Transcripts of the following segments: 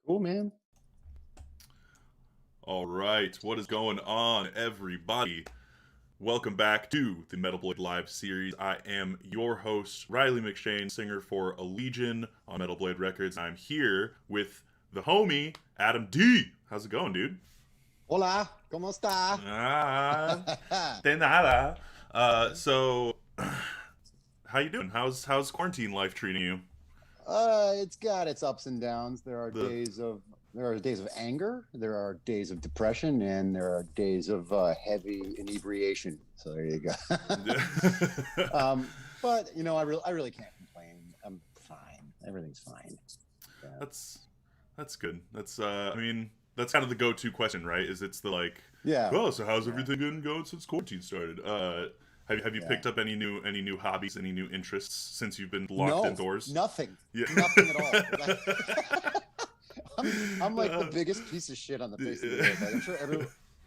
Cool, man. All right, what is going on, everybody? Welcome back to the Metal Blade Live series. I am your host, Riley McShane, singer for Allegion on Metal Blade Records. I'm here with the homie, Adam D. How's it going, dude? Hola, ¿cómo está? Ah, de nada. So, how you doing? How's quarantine life treating you? It's got its ups and downs. The There are days of anger, there are days of depression, and there are days of heavy inebriation. So there you go. But I really can't complain. I'm fine. Everything's fine. Yeah. that's good. That's kind of the go-to question, right? It's the like, Yeah. oh, so how's Yeah. everything been going since quarantine started? Have you Yeah. picked up any new hobbies, any new interests since you've been locked No, indoors? nothing. Yeah. Nothing at all. I'm like the biggest piece of shit on the face of the earth. Like, I'm sure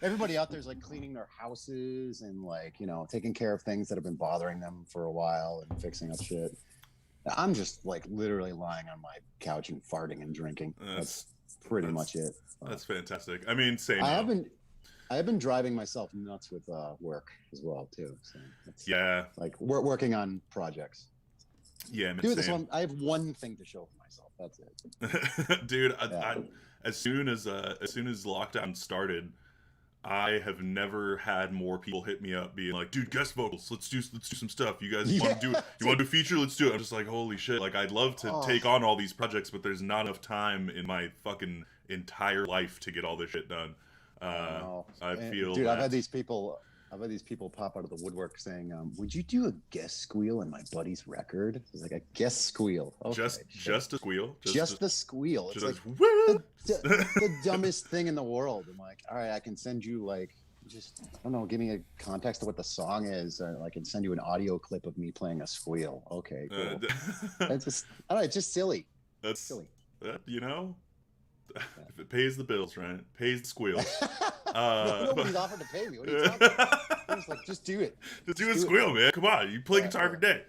everybody out there is like cleaning their houses and like, taking care of things that have been bothering them for a while and fixing up shit. I'm just like literally lying on my couch and farting and drinking. That's pretty much it. That's fantastic. I mean, same. I have been driving myself nuts with work as well too. So it's Yeah, like we're working on projects. yeah, Dude, this same. one I have one thing to show for myself. That's it. Dude, Yeah. as soon as lockdown started, I have never had more people hit me up being like, "Dude, guest vocals, let's do some stuff. You guys want to do it? You want to do a feature? Let's do it." I'm just like, "Holy shit!" Like, I'd love to take on all these projects, but there's not enough time in my fucking entire life to get all this shit done. I feel Dude, that. I've had these people pop out of the woodwork saying, "Would you do a guest squeal in my buddy's record?" It's like a guest squeal. Okay, just a squeal, just the squeal. It's just like woo! the dumbest thing in the world. I'm like, all right, I can send you like just I don't know, give me a context of what the song is, or I can send you an audio clip of me playing a squeal. Okay, cool. It's just I don't know, it's just silly. That's Silly. you know, if it pays the bills, right? Pays the squeals. Nobody's offered to pay me. What are you talking about? I'm just like, just do it. Just do a squeal, man. Come on, you play guitar every day.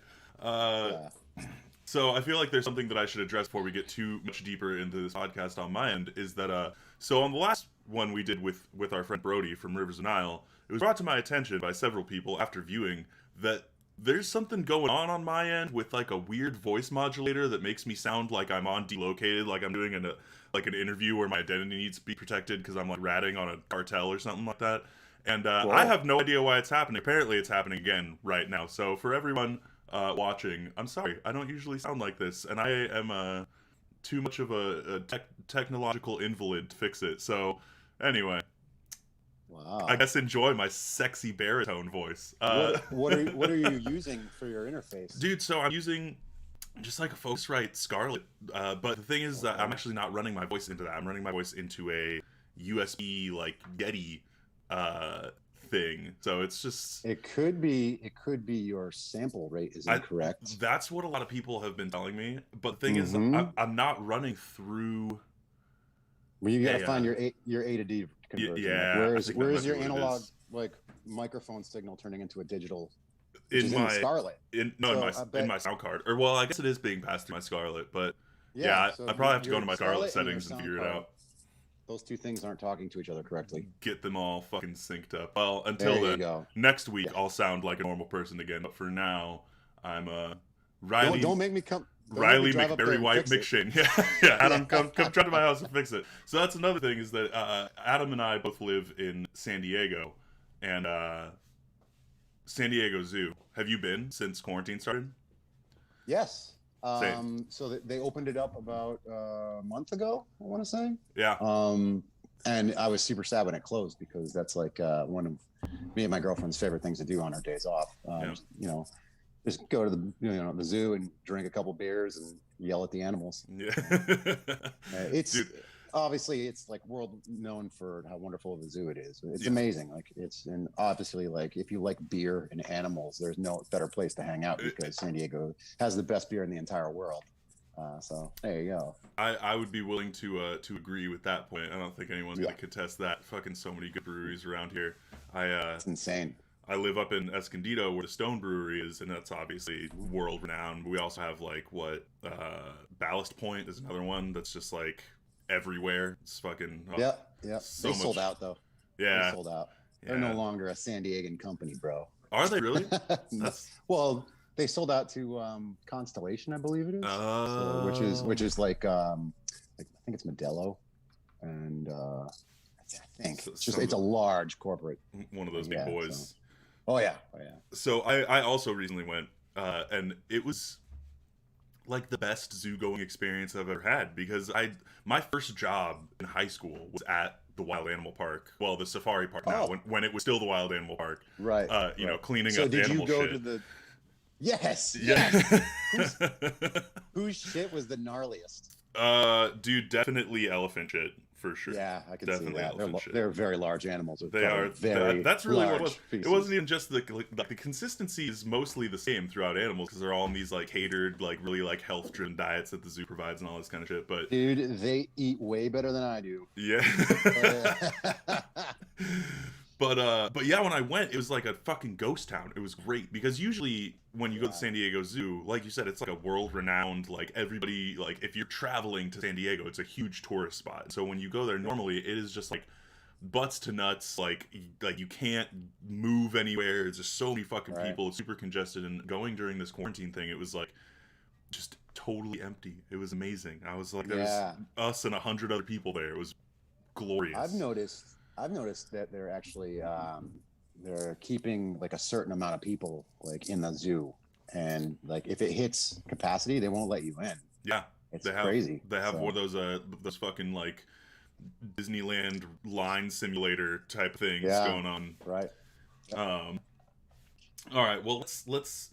Yeah. So I feel like there's something that I should address before we get too much deeper into this podcast on my end. Is that so on the last one we did with our friend Brody from Rivers of Nile, it was brought to my attention by several people after viewing that there's something going on my end with like a weird voice modulator that makes me sound like I'm on Delocated, like I'm doing an interview where my identity needs to be protected because I'm like ratting on a cartel or something like that. And I have no idea why it's happening. Apparently it's happening again right now. So for everyone watching, I'm sorry. I don't usually sound like this, and I am too much of a technological invalid to fix it. So anyway, Wow. I guess enjoy my sexy baritone voice. What are you using for your interface? Dude, so I'm using just like a Focusrite Scarlett, but the thing is that I'm actually not running my voice into that. I'm running my voice into a USB like Yeti thing. So it's just It could be your sample rate is incorrect. That's what a lot of people have been telling me. But the thing is, Mhm. I'm not running through. Well, you got to find your A to D conversion. Yeah, Where I is think that might be your what it analog is. like microphone signal turning into a digital? Which in is my in Scarlett. in my sound card, or well, I guess it is being passed through my Scarlett, but Yeah. I probably have to go into my Scarlett Scarlett and your settings and sound figure it card, out. those two things aren't talking to each other correctly. Get them all fucking synced up. Well, There until you then, go. next week Yeah. I'll sound like a normal person again. But for now, I'm Riley. Don't make me come. Don't make Riley me drive up there McBerry and White fix it. McShane. Yeah, Adam, come try to my house and fix it. So that's another thing is that Adam and I both live in San Diego, and San Diego Zoo. Have you been since quarantine started? Yes. Same. So they opened it up about a month ago, I want to say. Yeah. And I was super sad when it closed because that's like one of me and my girlfriend's favorite things to do on our days off. Yeah. Just go to the zoo and drink a couple beers and yell at the animals. Yeah. It's Dude. obviously it's like world known for how wonderful of a zoo it is. It's Yeah. amazing. Like and obviously like if you like beer and animals, there's no better place to hang out because San Diego has the best beer in the entire world. So there you go. I would be willing to agree with that point. I don't think anyone's gonna contest that. Fucking so many good breweries around here. It's insane. I live up in Escondido where the Stone Brewery is, and that's obviously world renowned. We also have like Ballast Point is another one that's just like everywhere. It's fucking Yeah. so They sold much. out though. Yeah, They sold out. They're no longer a San Diegan company, bro. Are they really? That's Well, they sold out to Constellation, I believe it is. So, which is like I think it's Modelo, and I think it's a large corporate. one of those big boys. So. Oh yeah. So I also recently went, and it was like the best zoo going experience I've ever had, because my first job in high school was at the Wild Animal Park. Well, the Safari Park now, when it was still the Wild Animal Park. Right. You know, cleaning so up did animal you go shit. to the? Yes. Yeah. Yes. Whose shit was the gnarliest? Dude, definitely elephant shit for sure. Yeah, I can definitely see that. They're very large animals. They are very. That's really what it was. Pieces. It wasn't even just the consistency is mostly the same throughout animals, because they're all in these like catered, like really like health driven diets that the zoo provides and all this kind of shit. But dude, they eat way better than I do. Yeah. But yeah, when I went, it was like a fucking ghost town. It was great, because usually when you go to San Diego Zoo, like you said, it's like a world-renowned, like everybody, like if you're traveling to San Diego, it's a huge tourist spot. So when you go there, normally it is just like butts to nuts, like you can't move anywhere. It's just so many fucking people. It's super congested. And going during this quarantine thing, it was like just totally empty. It was amazing. I was like, there was us and 100 other people there. It was glorious. I've noticed that they're actually they're keeping like a certain amount of people like in the zoo, and like if it hits capacity, they won't let you in. Yeah, it's crazy. They have one of those fucking like Disneyland line simulator type things going on. Right. All right. Well, let's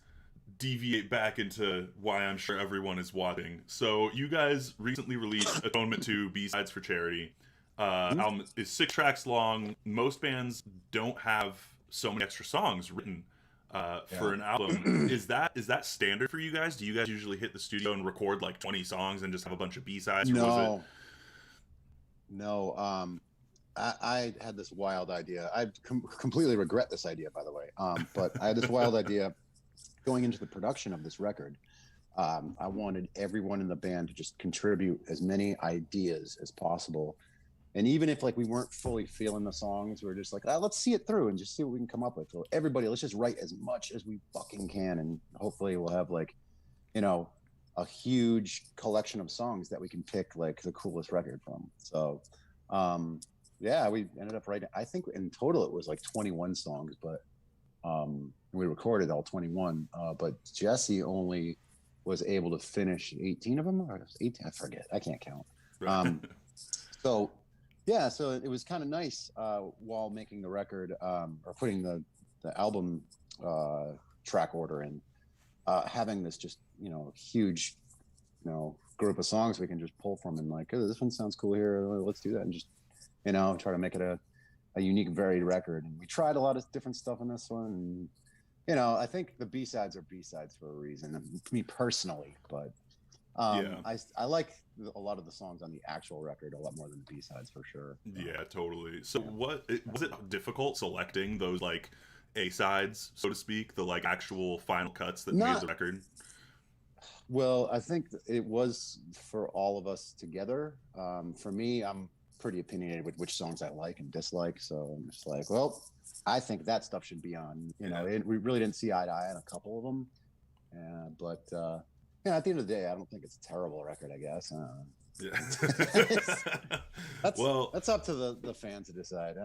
deviate back into why I'm sure everyone is watching. So you guys recently released Atonement 2 B-Sides for Charity. Album is 6 tracks long. Most bands don't have so many extra songs written for an album. Is that standard for you guys? Do you guys usually hit the studio and record like 20 songs and just have a bunch of B-sides? No. I had this wild idea. I completely regret this idea, by the way. But I had this wild idea going into the production of this record. I wanted everyone in the band to just contribute as many ideas as possible. And even if like we weren't fully feeling the songs, we were just like, let's see it through and just see what we can come up with. So everybody, let's just write as much as we fucking can, and hopefully we'll have like, you know, a huge collection of songs that we can pick like the coolest record from. So, we ended up writing. I think in total it was like 21 songs, but we recorded all 21. But Jesse only was able to finish 18 of them, or 18. I forget. I can't count. So it was kind of nice while making the record or putting the album track order in, having this just, you know, huge, you know, group of songs we can just pull from, and like, oh, this one sounds cool here, let's do that, and just, you know, try to make it a unique, varied record. And we tried a lot of different stuff in this one, and, you know, I think the B-sides are B-sides for a reason, me personally, but I like a lot of the songs on the actual record a lot more than the B-sides for sure. Yeah, totally. So was it difficult selecting those like A-sides, so to speak, the like actual final cuts that made the record? Well, I think it was for all of us together. For me, I'm pretty opinionated with which songs I like and dislike, so I'm just like, well, I think that stuff should be on. You know, we really didn't see eye to eye on a couple of them, but at the end of the day, I don't think it's a terrible record, I guess. That's up to the fans to decide.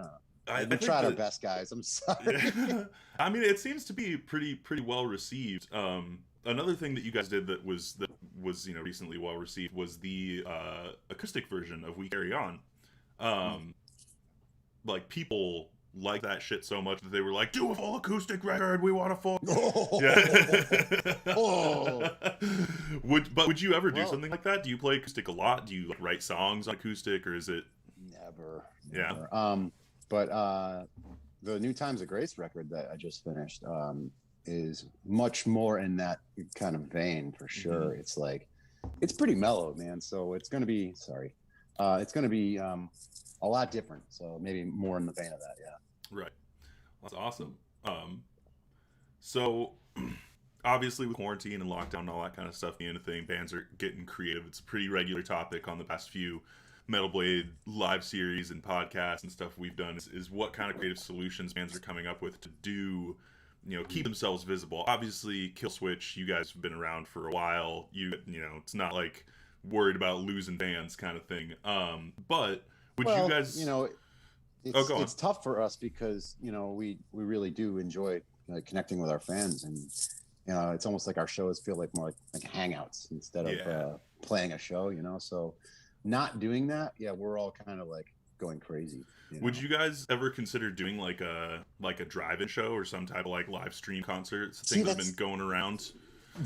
We tried our best, guys. I'm sorry. Yeah. I mean, it seems to be pretty well received. Another thing that you guys did that was you know, recently well received was the acoustic version of We Carry On. Like, people like that shit so much that they were like, do a full acoustic record, we want a full Would you ever do something like that? Do you play acoustic a lot? Do you like write songs on acoustic, or is it never? But the New Times of Grace record that I just finished is much more in that kind of vein for sure. It's like, it's pretty mellow, man, so it's gonna be a lot different, so maybe more in the vein of that. Right. That's awesome. So obviously with quarantine and lockdown and all that kind of stuff being a thing, bands are getting creative. It's a pretty regular topic on the past few Metal Blade live series and podcasts and stuff we've done is what kind of creative solutions bands are coming up with to do, keep themselves visible. Obviously, Killswitch, you guys have been around for a while. It's not like worried about losing fans kind of thing. But would you guys? It's tough for us because we really do enjoy connecting with our fans, and it's almost like our shows feel like more like hangouts instead of playing a show. So not doing that, we're all kind of like going crazy. Would you guys ever consider doing like a drive-in show or some type of like live stream concerts thing that's been going around?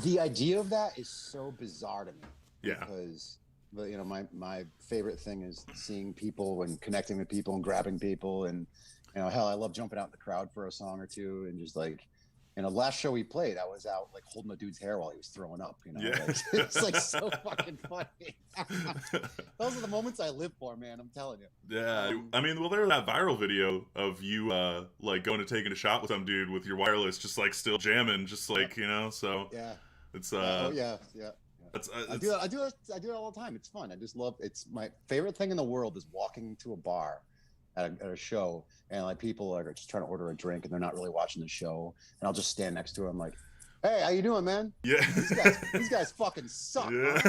The idea of that is so bizarre to me. Yeah. Because my favorite thing is seeing people and connecting with people and grabbing people, and hell, I love jumping out in the crowd for a song or two, and just like last show we played, I was out like holding a dude's hair while he was throwing up. It's like so fucking funny. Those are the moments I live for, man. I'm telling you. Yeah, I mean, well, there's that viral video of you like going and taking a shot with some dude with your wireless, just like still jamming, just like So yeah, it's yeah. I do it all the time. It's fun. I just love. It's my favorite thing in the world is walking to a bar at a show, and like people are just trying to order a drink and they're not really watching the show, and I'll just stand next to them like, "Hey, how you doing, man? Yeah, these guys fucking suck." Yeah.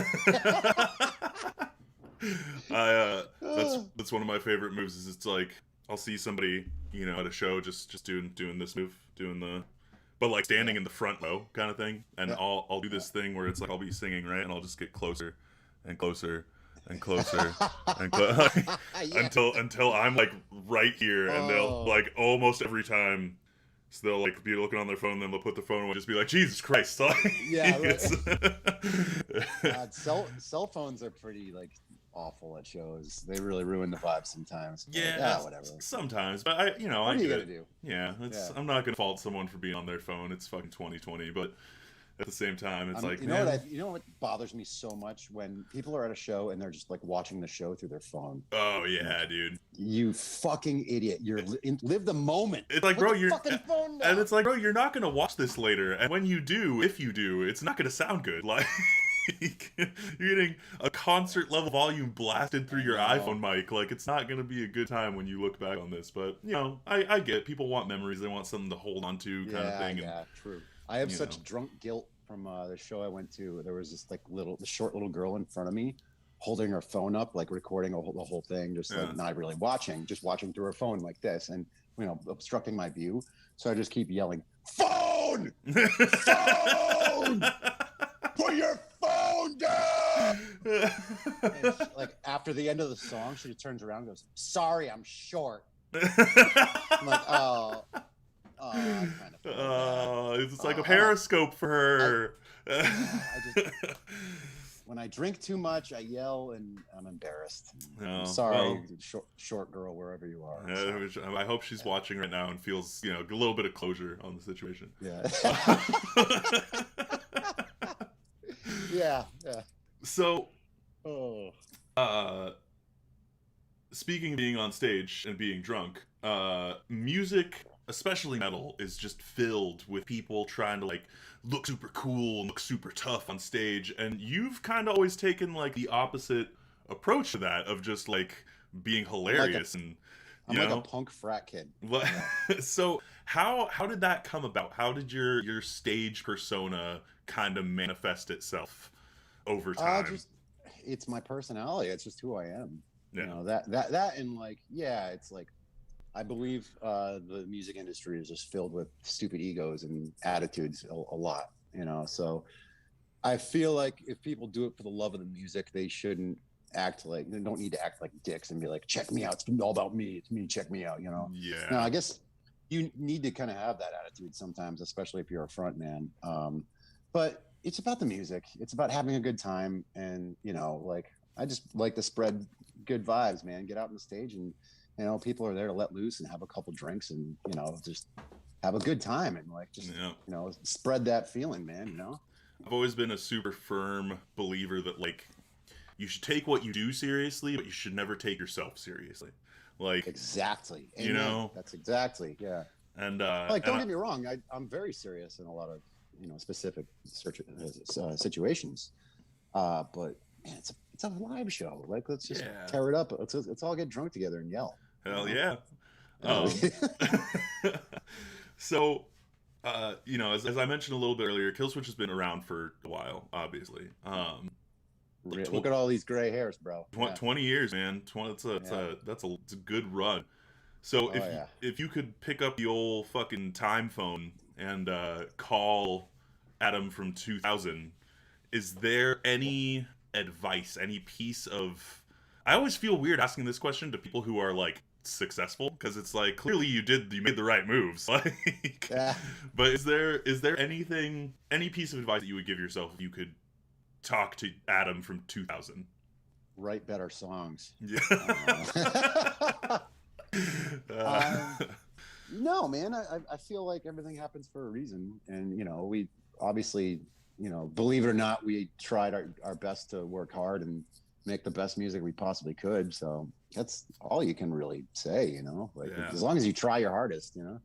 That's one of my favorite moves. Is it's like I'll see somebody at a show just doing this move, but like standing in the front row kind of thing, and I'll do this thing where it's like I'll be singing, right, and I'll just get closer and closer and closer and until I'm like right here, and they'll like almost every time, so they'll like be looking on their phone, then they'll put the phone away and just be like, Jesus Christ. Yeah, right. Cell phones are pretty like awful at shows. They really ruin the vibe sometimes. Yeah, whatever. Sometimes, but what are you gonna do? Yeah, I'm not gonna fault someone for being on their phone. It's fucking 2020, but at the same time, it's like, you know what bothers me so much when people are at a show and they're just like watching the show through their phone. Oh yeah, dude. You fucking idiot! Live the moment. It's like, bro, you're fucking phone down. And it's like, bro, you're not gonna watch this later, and when you do, if you do, it's not gonna sound good. Like. You're getting a concert level volume blasted through your iPhone mic. Like, it's not going to be a good time when you look back on this. But, I get it. People want memories. They want something to hold on to kind of thing. Yeah, true. I have such drunk guilt from the show I went to. There was this like the short little girl in front of me holding her phone up, like recording the whole thing, just like not really watching, just watching through her phone like this, and, obstructing my view. So I just keep yelling, "Phone! Phone! Put your phone down!" And like after the end of the song, she turns around and goes, "Sorry, I'm short." I'm like, oh, I kind of it's like a periscope for her. When I drink too much, I yell and I'm embarrassed. Oh, sorry, short girl, wherever you are. I hope she's watching right now and feels, a little bit of closure on the situation. Yeah. Yeah. So, speaking of being on stage and being drunk, music, especially metal, is just filled with people trying to like look super cool and look super tough on stage, and you've kind of always taken like the opposite approach to that, of just like being hilarious. I'm like a punk frat kid. So how did that come about? How did your stage persona kind of manifest itself over time? It's my personality. It's just who I am. Yeah. That and like, it's like, I believe the music industry is just filled with stupid egos and attitudes a lot, so I feel like if people do it for the love of the music, they don't need to act like dicks and be like, check me out, it's all about me, it's me, check me out, No, I guess you need to kind of have that attitude sometimes, especially if you're a front man, but it's about the music, it's about having a good time, and like, I just like to spread good vibes, man. Get out on the stage, and people are there to let loose and have a couple drinks, and just have a good time, and like just spread that feeling, man. I've always been a super firm believer that like you should take what you do seriously, but you should never take yourself seriously. Like, exactly. That's exactly, yeah. And like, don't get me wrong, I'm very serious in a lot of specific situations, but man, it's a live show. Like, let's just Yeah. tear it up. Let's all get drunk together and yell. Hell You know? yeah. So, you know, as I mentioned a little bit earlier, Killswitch has been around for a while, obviously. Like Look at all these gray hairs, bro. 20 years, man. 20, it's a good run. So if you could pick up the old fucking time phone and call Adam from 2000, is there any advice, any piece of... I always feel weird asking this question to people who are like successful, because it's like, clearly you made the right moves. Like, but is there anything, any piece of advice that you would give yourself if you could talk to Adam from 2000? Write better songs. Yeah. No, man, I feel like everything happens for a reason. And, you know, we obviously, you know, believe it or not, we tried our best to work hard and make the best music we possibly could. So that's all you can really say, you know, like as long as you try your hardest, you know?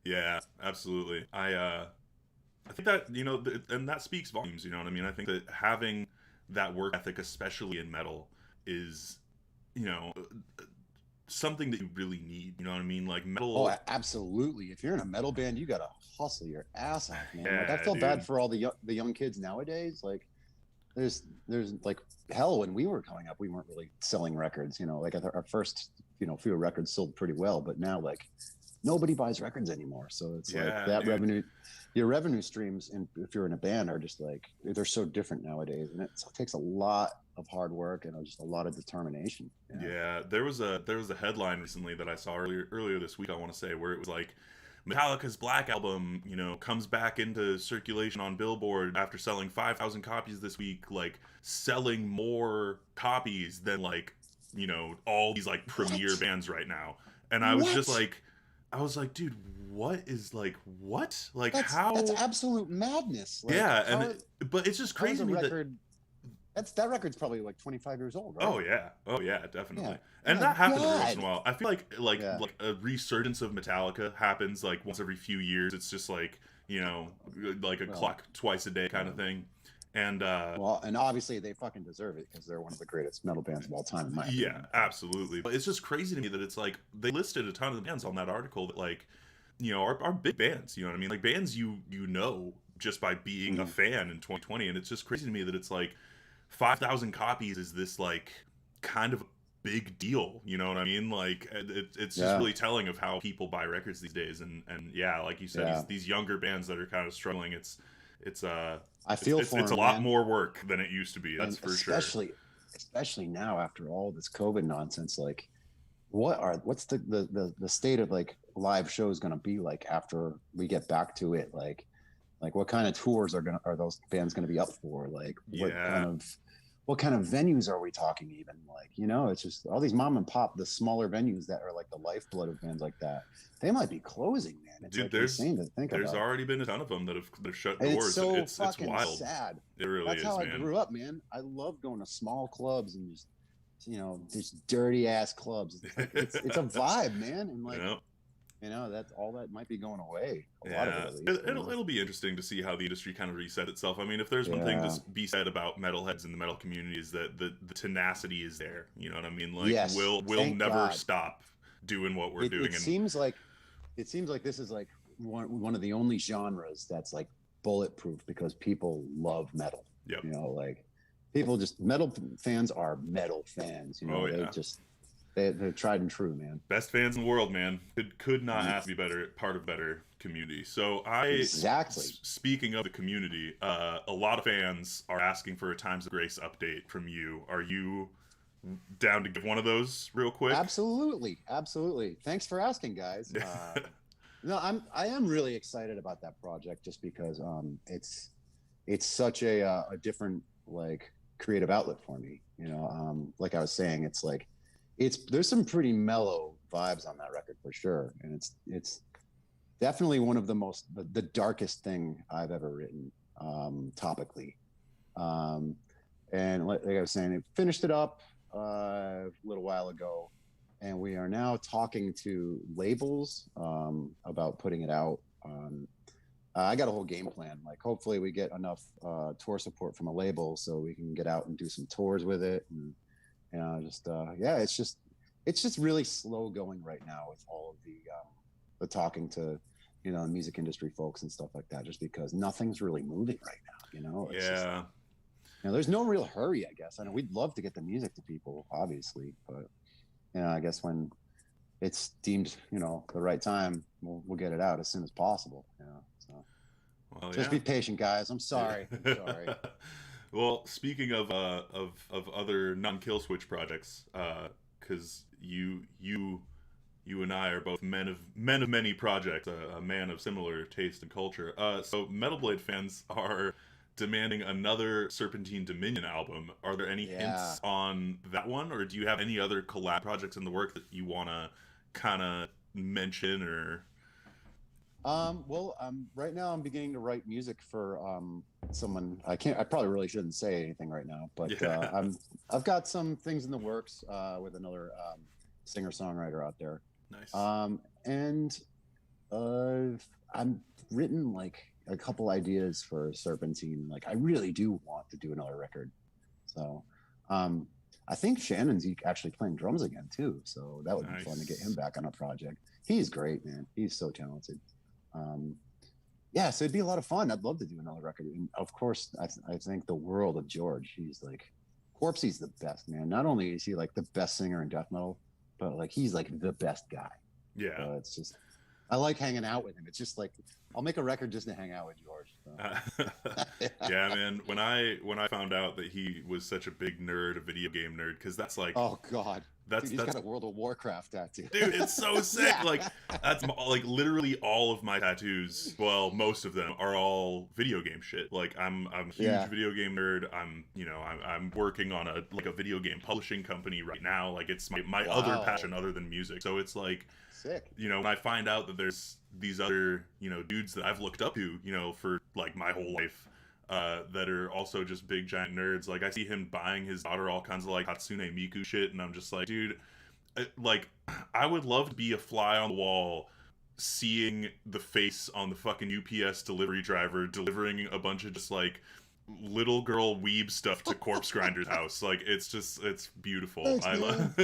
Yeah, absolutely. I think that, you know, and that speaks volumes, you know what I mean? I think that having that work ethic, especially in metal, is, you know, something that you really need, you know what I mean? Like metal. Oh, absolutely. If you're in a metal band, you gotta hustle your ass off, man. Yeah, like I feel bad for all the young kids nowadays. Like there's like, hell, when we were coming up, we weren't really selling records, you know, like our first, you know, few records sold pretty well, but now like nobody buys records anymore. So it's like that revenue, your revenue streams, and if you're in a band, are just like, they're so different nowadays, and it takes a lot of hard work and just a lot of determination. Yeah, there was a headline recently that I saw earlier this week, I want to say, where it was like, Metallica's Black Album, you know, comes back into circulation on Billboard after selling 5,000 copies this week, like selling more copies than, like, you know, all these like premier bands right now. And I was just like, dude, what is, like, what? Like, that's absolute madness. Like, yeah, but it's just crazy to me that record's probably like 25 years old, right? Oh yeah, definitely. Yeah. And that happens every once in a while. I feel like a resurgence of Metallica happens like once every few years. It's just like, you know, like a clock twice a day kind of thing. And and obviously they fucking deserve it, because they're one of the greatest metal bands of all time, in my opinion. Yeah, absolutely. But it's just crazy to me that it's like they listed a ton of the bands on that article that, like, you know, are big bands, you know what I mean? Like bands you know just by being a fan in 2020. And it's just crazy to me that it's like 5,000 copies is this like kind of big deal, you know what I mean? Like it's just really telling of how people buy records these days. And yeah, like you said, these younger bands that are kind of struggling, it's it's a lot more work than it used to be. That's for sure. Especially now, after all this COVID nonsense, like what's the state of like live shows going to be like after we get back to it? Like what kind of tours are those bands going to be up for? Like what kind of venues are we talking even? Like, you know, it's just all these mom and pop, the smaller venues that are like the lifeblood of bands like that. They might be closing, man. It's Dude, like insane to think about. There's already been a ton of them that have shut doors. It's fucking wild. Sad. It really That's is, how man. I grew up, man. I love going to small clubs and just, you know, just dirty ass clubs. It's, like, it's a vibe, man. And like, you know, that's all that might be going away. A lot of it, at least. It'll be interesting to see how the industry kind of reset itself. I mean, if there's one thing to be said about metalheads in the metal community, is that the tenacity is there. You know what I mean? Like, we'll never stop doing what we're doing. It seems like this is like one of the only genres that's like bulletproof, because people love metal. Yep. You know, like metal fans are metal fans. You know, they're tried and true, man. Best fans in the world, man. Could not ask to be part of better community. So speaking of the community, a lot of fans are asking for a Times of Grace update from you. Are you down to give one of those real quick? Absolutely. Thanks for asking, guys. No, I am really excited about that project, just because it's such a different like creative outlet for me. You know, like I was saying, it's like there's some pretty mellow vibes on that record for sure, and it's definitely one of the darkest thing I've ever written topically. And like I was saying, I finished it up a little while ago, and we are now talking to labels about putting it out. I got a whole game plan. Like, hopefully we get enough tour support from a label so we can get out and do some tours with it. And just yeah, it's just really slow going right now with all of the talking to music industry folks and stuff like that, just because nothing's really moving right now. It's just, there's no real hurry, I guess. I know we'd love to get the music to people, obviously, but I guess when it's deemed the right time, we'll get it out as soon as possible. So well, just be patient, guys. I'm sorry. Well, speaking of other non-Killswitch projects, because you and I are both men of many projects, a man of similar taste and culture. So Metal Blade fans are demanding another Serpentine Dominion album. Are there any hints on that one, or do you have any other collab projects in the work that you want to kind of mention? Or well, right now I'm beginning to write music for someone. I probably really shouldn't say anything right now, but I've got some things in the works with another singer-songwriter out there. Nice. And I've written like a couple ideas for Serpentine. Like, I really do want to do another record. So I think Shannon's actually playing drums again too, so that would be fun to get him back on a project. He's great, man. He's so talented. Yeah, so it'd be a lot of fun. I'd love to do another record. And of course, I think the world of George. He's like, Corpsey's the best, man. Not only is he like the best singer in death metal, but like he's like the best guy. Yeah. So it's just, I like hanging out with him. It's just like, I'll make a record just to hang out with George. So. Yeah, man. When I found out that he was such a big nerd, a video game nerd, because that's like, oh god, he's got a World of Warcraft tattoo. Dude, it's so sick. Like, that's like literally all of my tattoos. Well, most of them are all video game shit. Like, I'm a huge video game nerd. I'm working on a video game publishing company right now. Like, it's my other passion other than music. So it's like, sick. When I find out that there's these other dudes that I've looked up to for like my whole life, that are also just big giant nerds. Like, I see him buying his daughter all kinds of like Hatsune Miku shit, and I'm just like, dude, like, I would love to be a fly on the wall seeing the face on the fucking UPS delivery driver delivering a bunch of just like little girl weeb stuff to Corpse Grinder's house. Like, it's beautiful. Thanks, I love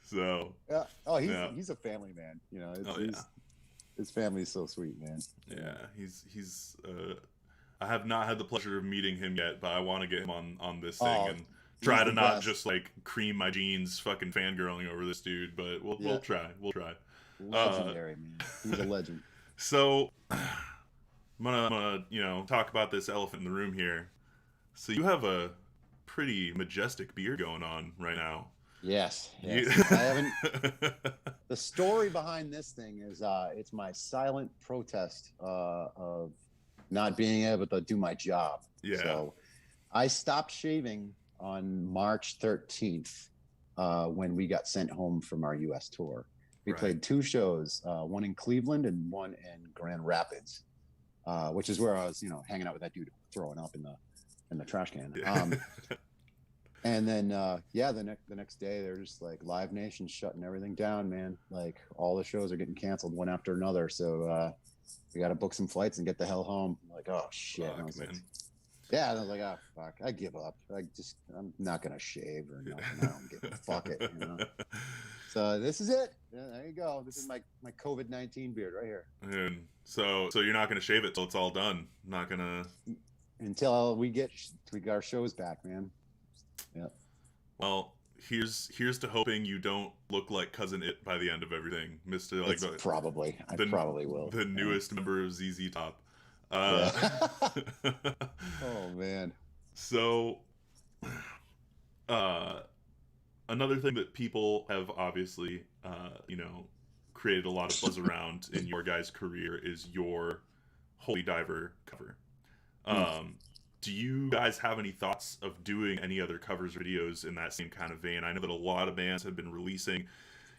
So yeah. Oh, he's a family man. His family's so sweet, man. Yeah, he's I have not had the pleasure of meeting him yet, but I want to get him on this thing and try to not just like cream my jeans fucking fangirling over this dude, but we'll try. Legendary, man. He's a legend. So I'm gonna talk about this elephant in the room here. So you have a pretty majestic beard going on right now. Yes. I haven't. The story behind this thing is it's my silent protest of not being able to do my job. Yeah. So I stopped shaving on March 13th when we got sent home from our U.S. tour. We played 2 shows, one in Cleveland and one in Grand Rapids, which is where I was, hanging out with that dude throwing up in the trash can. And then, the next day, they're just like, Live Nation shutting everything down, man. Like, all the shows are getting canceled one after another. So we got to book some flights and get the hell home. I'm like, oh, shit. Fuck, and I was man. like, yeah. And I was like, oh, fuck. I give up. I'm not going to shave or nothing. I don't give a fuck it. So this is it. Yeah, there you go. This is my COVID-19 beard right here. And so you're not going to shave it till it's all done? Not going to... Until we get our shows back, man. Yeah. Well, here's to hoping you don't look like Cousin It by the end of everything, Mr. Like I probably will. The newest member of ZZ Top. Oh man. So, another thing that people have obviously, created a lot of buzz around in your guys' career is your Holy Diver cover. Do you guys have any thoughts of doing any other covers videos in that same kind of vein? I know that a lot of bands have been releasing,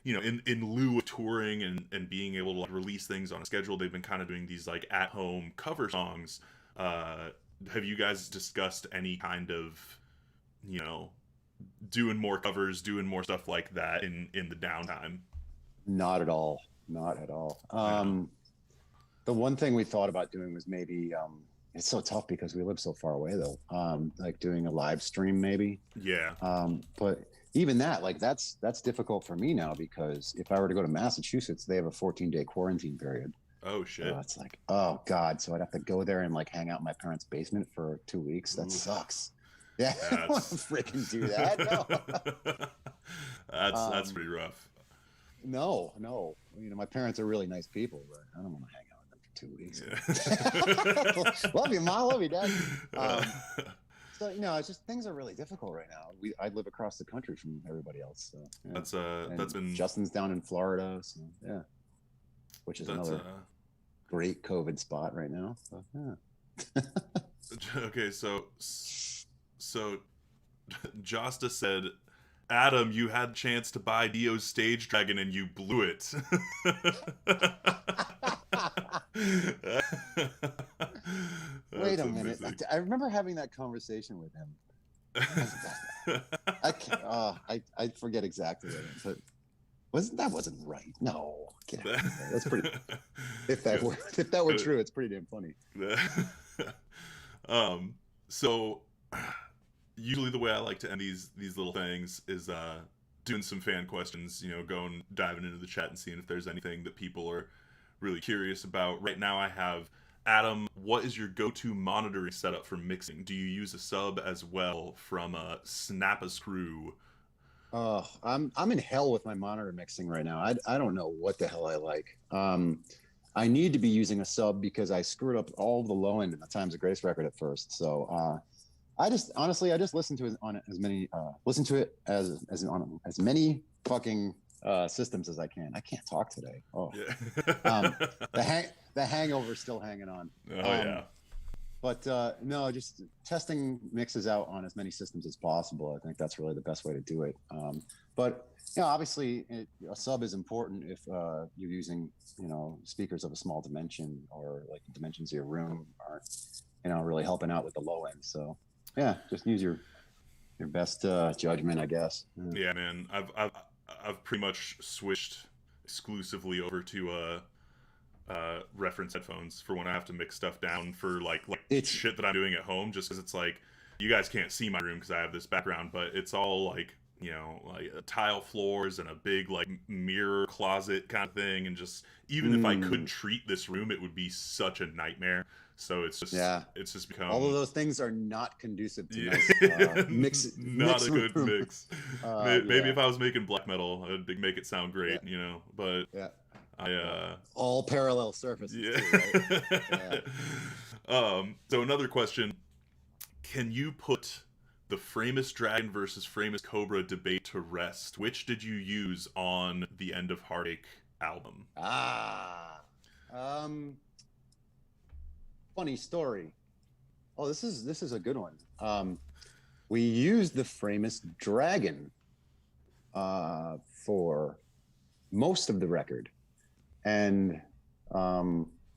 in lieu of touring and being able to like release things on a schedule, they've been kind of doing these like at-home cover songs. Have you guys discussed any kind of, doing more covers, doing more stuff like that in the downtime? Not at all. not at all. Yeah. The one thing we thought about doing was maybe it's so tough because we live so far away though. Like doing a live stream maybe. Yeah. But even that, like that's difficult for me now because if I were to go to Massachusetts, they have a 14-day quarantine period. Oh shit. So it's like, oh God. So I'd have to go there and like hang out in my parents' basement for 2 weeks. That sucks. Yeah, I don't want to freaking do that. No. That's pretty rough. No. You know, my parents are really nice people, but I don't want to hang out with them for 2 weeks. Yeah. Love you, Mom. Love you, Dad. So you know, it's just things are really difficult right now. I live across the country from everybody else. So yeah. That's been Justin's down in Florida, so yeah, which is another great COVID spot right now. So yeah. Okay, so Josta said, Adam, you had a chance to buy Dio's stage dragon and you blew it. Wait a minute. I remember having that conversation with him. I forget exactly what it was, but wasn't right. No, get out of there. That's pretty. If that were true, it's pretty damn funny. So usually the way I like to end these little things is doing some fan questions, you know, diving into the chat and seeing if there's anything that people are really curious about. Right now I have, Adam, what is your go-to monitoring setup for mixing? Do you use a sub as well from Snap a Screw? I'm in hell with my monitor mixing right now. I don't know what the hell I like. I need to be using a sub because I screwed up all the low end in the Times of Grace record at first. So I just listen to it on as many on as many fucking systems as I can. I can't talk today. Oh, yeah. The hangover's still hanging on. Oh yeah. But no, just testing mixes out on as many systems as possible. I think that's really the best way to do it. But you know, obviously, a sub is important if you're using, you know, speakers of a small dimension, or like the dimensions of your room aren't, you know, really helping out with the low end. So yeah, just use your best judgment, I guess. Yeah, man. I've pretty much switched exclusively over to reference headphones for when I have to mix stuff down for like shit that I'm doing at home, just because it's like, you guys can't see my room because I have this background, but it's all like, you know, like tile floors and a big like mirror closet kind of thing, and just even if I could treat this room, it would be such a nightmare. So it's just become, all of those things are not conducive to nice mix. Not mix a good room. mix. Maybe if I was making black metal, I'd make it sound great, you know. But all parallel surfaces. Yeah. Too, right? Yeah. So another question: can you put the Framus Dragon versus Framus Cobra debate to rest? Which did you use on the End of Heartache album? Funny story. Oh, this is a good one. We used the Framus Dragon for most of the record, and I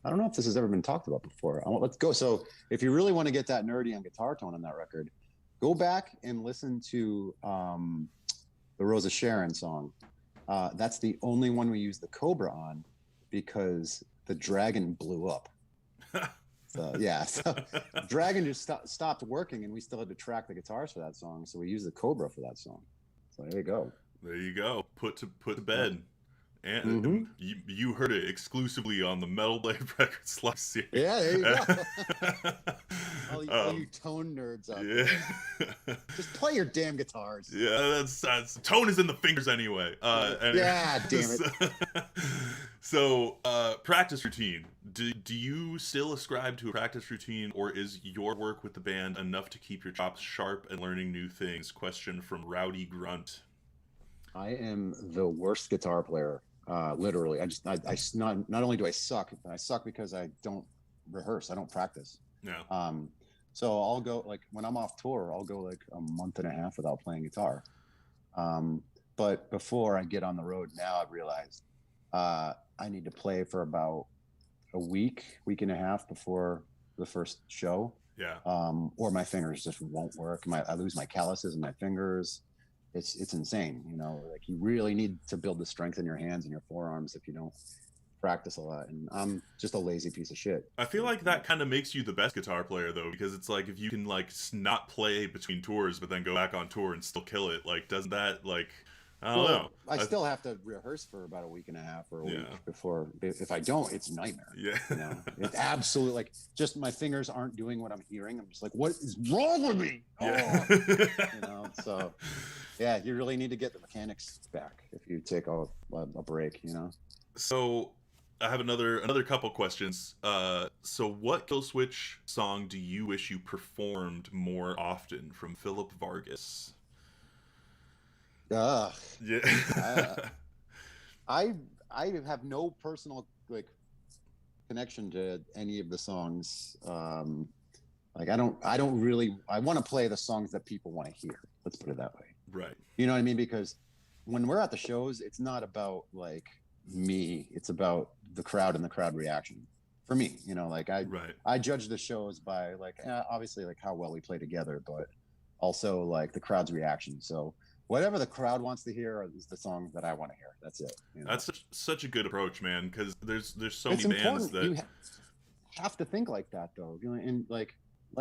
don't know if this has ever been talked about before. Let's go. So if you really want to get that nerdy on guitar tone on that record, go back and listen to the Rosa Sharon song. That's the only one we used the Cobra on because the Dragon blew up. So yeah, so Dragon just stopped working, and we still had to track the guitars for that song, so we used the Cobra for that song. So there you go. There you go. Put to bed. And you heard it exclusively on the Metal Blade Records live series. Yeah, there you go. all you tone nerds out there. Just play your damn guitars. Yeah, that's tone is in the fingers anyway. Yeah, damn it. So, practice routine. Do you still ascribe to a practice routine, or is your work with the band enough to keep your chops sharp and learning new things? Question from Rowdy Grunt. I am the worst guitar player. Literally, not only do I suck, but I suck because I don't rehearse. I don't practice. Yeah. So I'll go, like, when I'm off tour, I'll go like a month and a half without playing guitar. But before I get on the road now, I've realized I need to play for about a week and a half before the first show. Yeah. Or my fingers just won't work. I lose my calluses in my fingers. it's insane. You know, like you really need to build the strength in your hands and your forearms if you don't practice a lot. And I'm just a lazy piece of shit. I feel like that kind of makes you the best guitar player though, because it's like if you can like not play between tours but then go back on tour and still kill it, like doesn't that like I don't know. I still have to rehearse for about a week and a half or a week before. If I don't, it's a nightmare. Yeah, you know, it's absolutely like just my fingers aren't doing what I'm hearing. I'm just like, what is wrong with me? Yeah. Oh. You know, so yeah, you really need to get the mechanics back if you take a break. You know. So I have another couple questions. So what Killswitch song do you wish you performed more often? From Philip Vargas. Yeah. I I have no personal like connection to any of the songs. Like I don't really. I want to play the songs that people want to hear. Let's put it that way. Right. You know what I mean? Because when we're at the shows, it's not about like me. It's about the crowd and the crowd reaction. For me, you know, like I judge the shows by like obviously like how well we play together, but also like the crowd's reaction. So whatever the crowd wants to hear is the song that I want to hear. That's it. You know? That's such a good approach, man. Because there's so it's many important. bands that you have to think like that, though. You know, and like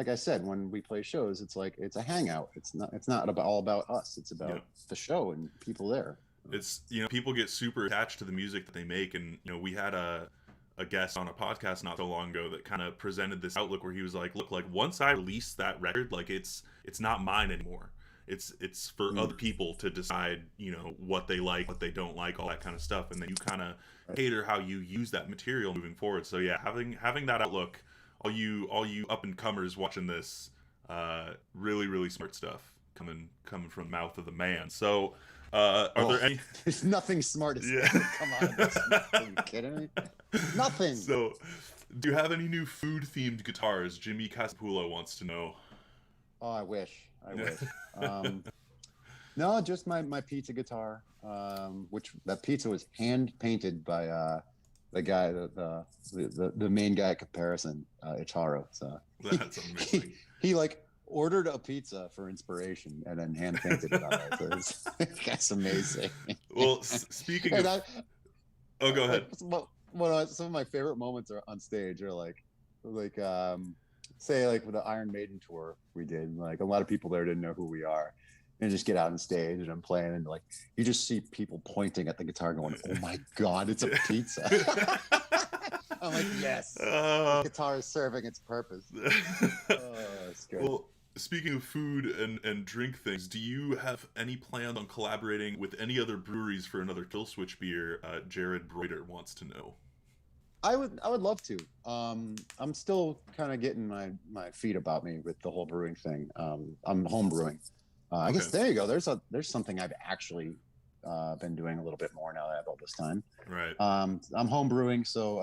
I said, when we play shows, it's like it's a hangout. It's not all about us. It's about the show and people there. It's, you know, people get super attached to the music that they make, and you know, we had a guest on a podcast not so long ago that kind of presented this outlook where he was like, look, like once I release that record, like it's not mine anymore. It's for other people to decide, you know, what they like, what they don't like, all that kind of stuff, and then you kind of cater how you use that material moving forward. So yeah, having that outlook, all you up and comers watching this, really smart stuff coming from the mouth of the man. So are there any? There's nothing smart as come out of this. Are you kidding me? Nothing. So, do you have any new food-themed guitars? Jimmy Casapulo wants to know. Oh, I wish. No, just my pizza guitar, which that pizza was hand painted by the guy, the main guy at Comparison, Icharo. So that's amazing. He like ordered a pizza for inspiration and then hand painted it on it. So that's amazing. Well, speaking of, go ahead. Some of my favorite moments are on stage are like say like with the Iron Maiden tour we did, like a lot of people there didn't know who we are, and just get out on stage and I'm playing and like you just see people pointing at the guitar going, oh my god, it's a pizza. I'm like, yes, the guitar is serving its purpose. That's great. Well, speaking of food and drink things, do you have any plans on collaborating with any other breweries for another Killswitch beer? Jared Broider wants to know. I would love to. I'm still kind of getting my feet about me with the whole brewing thing. I'm home brewing. I guess there you go. There's something I've actually been doing a little bit more now that I have all this time. Right. I'm home brewing, so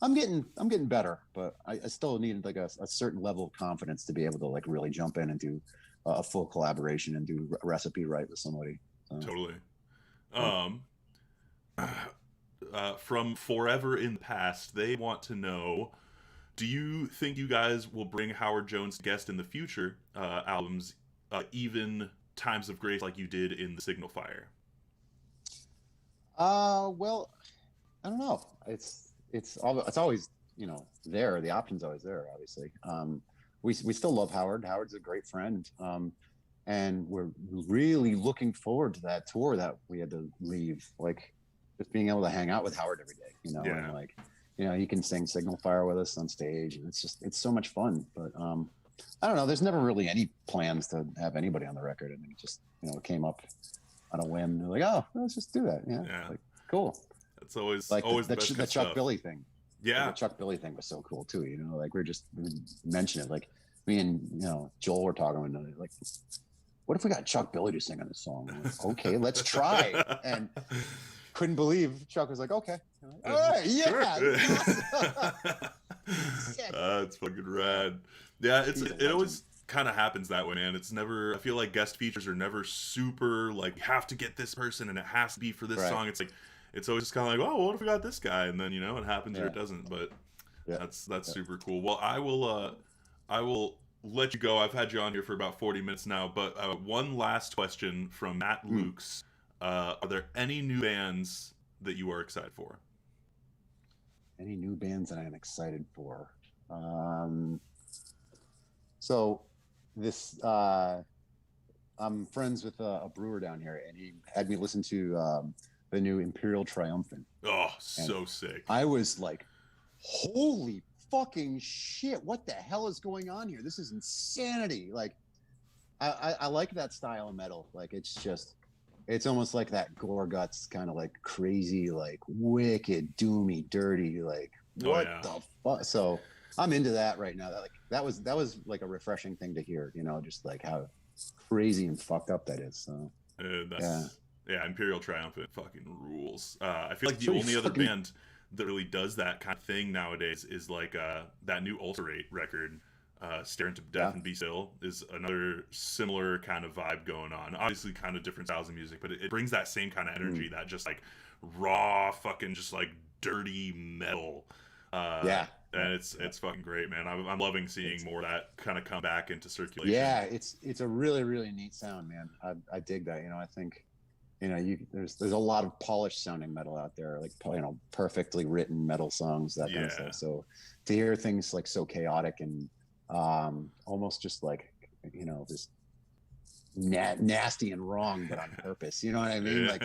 I'm getting better, but I still need like a certain level of confidence to be able to like really jump in and do a full collaboration and do a recipe right with somebody. Totally. From Forever in the Past, they want to know, do you think you guys will bring Howard Jones to guest in the future albums, even Times of Grace like you did in The Signal Fire? Well, I don't know. It's always, you know, there. The option's always there, obviously. We still love Howard. Howard's a great friend. And we're really looking forward to that tour that we had to leave. Like, just being able to hang out with Howard every day, you know, and like, you know, he can sing Signal Fire with us on stage, and it's so much fun. But I don't know. There's never really any plans to have anybody on the record, and it just, you know, it came up on a whim. They're like, oh, let's just do that. Yeah. Like, cool. That's always like always the the Chuck Billy thing. Yeah, the Chuck Billy thing was so cool too. You know, like we mentioned it. Like me and, you know, Joel were talking about it, like, what if we got Chuck Billy to sing on this song? Like, okay, let's try. And couldn't believe Chuck was like, okay, all right, yeah. It's fucking rad. Yeah, it always kind of happens that way, man. It's never, I feel like guest features are never super like, you have to get this person and it has to be for this song. It's like, it's always just kind of like, oh, what if we got this guy? And then, you know, it happens or it doesn't. But that's super cool. Well, I will let you go. I've had you on here for about 40 minutes now, but one last question from Matt Lukes. Are there any new bands that you are excited for? Any new bands that I'm excited for? So this, I'm friends with a brewer down here, and he had me listen to the new Imperial Triumphant. Oh, so sick. I was like, holy fucking shit, what the hell is going on here? This is insanity. Like, I like that style of metal. Like, it's almost like that gore guts kind of like crazy, like wicked, doomy, dirty, like what the fuck? So I'm into that right now. That was like a refreshing thing to hear, you know, just like how crazy and fucked up that is. So yeah, Imperial Triumphant fucking rules. I feel like the only other band that really does that kind of thing nowadays is like that new Ulcerate record, Stare Into Death and Be Still, is another similar kind of vibe going on. Obviously kind of different styles of music, but it brings that same kind of energy, that just like raw fucking just like dirty metal. And it's fucking great, man. I'm loving seeing more of that kind of come back into circulation. Yeah, it's a really, really neat sound, man. I dig that. You know, I think, you know, there's a lot of polished sounding metal out there, like, you know, perfectly written metal songs, that kind of stuff. So to hear things like so chaotic and almost just like, you know, just nasty and wrong, but on purpose. You know what I mean? Like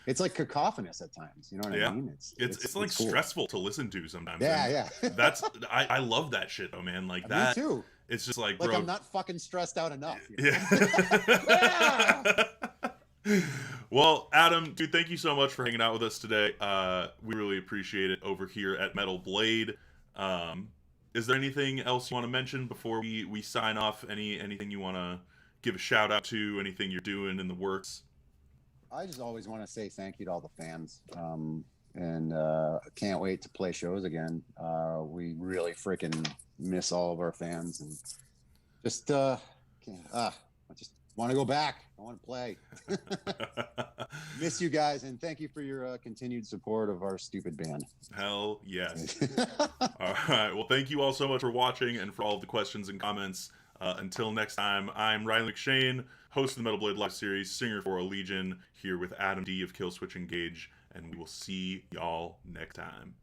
it's like cacophonous at times. You know what I mean? It's like cool. Stressful to listen to sometimes. Yeah. That's I love that shit though, man. Like that. Me too. It's just like, bro, I'm not fucking stressed out enough. You know? Well, Adam, dude, thank you so much for hanging out with us today. We really appreciate it over here at Metal Blade. Is there anything else you want to mention before we sign off? Anything you want to give a shout out to? Anything you're doing in the works? I just always want to say thank you to all the fans, and can't wait to play shows again. We really freaking miss all of our fans, and just I just want to go back. I want to play. Miss you guys, and thank you for your continued support of our stupid band. Hell yes. All right. Well, thank you all so much for watching and for all of the questions and comments. Until next time, I'm Ryan McShane, host of the Metal Blade Live Series, singer for Legion, here with Adam D of Killswitch Engage, and we will see y'all next time.